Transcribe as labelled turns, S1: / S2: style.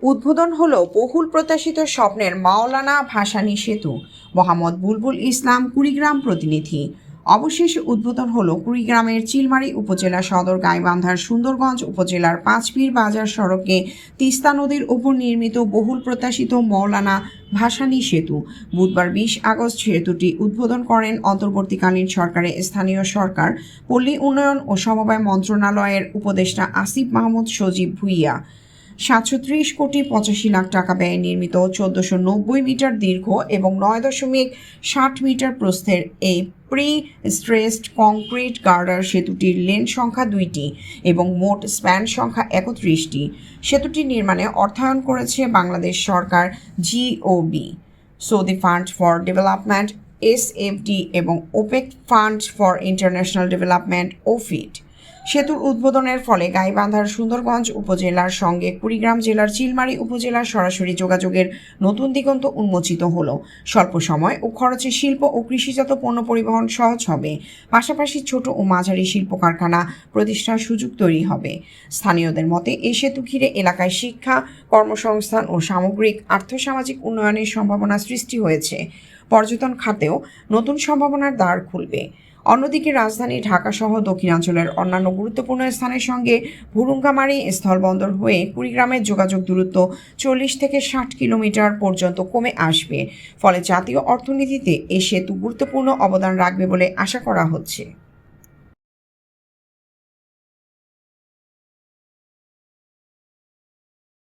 S1: উদ্বোধন হলো বহুল প্রত্যাশিত স্বপ্নের মাওলানা ভাসানী সেতু। মোহাম্মদ বুলবুল ইসলাম, কুড়িগ্রাম প্রতিনিধি। অবশেষে উদ্বোধন হলো কুড়িগ্রামের চিলমারী উপজেলা সদর গাইবান্ধার সুন্দরগঞ্জ উপজেলার পাঁচপীর বাজার সড়কে তিস্তা নদীর উপর নির্মিত বহুল প্রত্যাশিত মাওলানা ভাসানী সেতু। বুধবার 20 আগস্ট সেতুটি উদ্বোধন করেন অন্তর্বর্তীকালীন সরকারের স্থানীয় সরকার, পল্লী উন্নয়ন ও সমবায় মন্ত্রণালয়ের উপদেষ্টা আসিফ মাহমুদ সজীব ভুঁইয়া। 730 কোটি 85 লাখ টাকা ব্যয়ে নির্মিত 1490 মিটার দীর্ঘ এবং 9.60 মিটার প্রস্থের এই প্রি স্ট্রেসড কংক্রিট গার্ডার সেতুটির লেন সংখ্যা 2টি এবং মোট স্প্যান সংখ্যা 31টি। সেতুটি নির্মাণে অর্থায়ন করেছে বাংলাদেশ সরকার, GOB, Saudi fund for development SFD এবং OPEC fund for international development OFID। সেতুর উদ্বোধনের ফলে গাইবান্ধার সুন্দরগঞ্জ উপজেলার সঙ্গে কুড়িগ্রাম জেলার চিলমারী উপজেলার সরাসরি যোগাযোগের নতুন দিগন্ত উন্মোচিত হলো। স্বল্প সময় ও খরচে শিল্প ও কৃষিজাত পণ্য পরিবহন সহজ হবে। পাশাপাশি ছোট ও মাঝারি শিল্প কারখানা প্রতিষ্ঠার সুযোগ তৈরি হবে। স্থানীয়দের মতে এই সেতু ঘিরে এলাকায় শিক্ষা, কর্মসংস্থান ও সামগ্রিক আর্থসামাজিক উন্নয়নের সম্ভাবনা সৃষ্টি হয়েছে। পর্যটন খাতেও নতুন সম্ভাবনার দ্বার খুলবে। অন্যদিকে রাজধানী ঢাকাসহ দক্ষিণাঞ্চলের অন্যান্য গুরুত্বপূর্ণ স্থানের সঙ্গে ভুরুঙ্গামারী স্থলবন্দর হয়ে কুড়িগ্রামের যোগাযোগ দূরত্ব 40 থেকে 60 কিলোমিটার পর্যন্ত কমে আসবে। ফলে জাতীয় অর্থনীতিতে এ সেতু গুরুত্বপূর্ণ অবদান রাখবে বলে আশা করা হচ্ছে।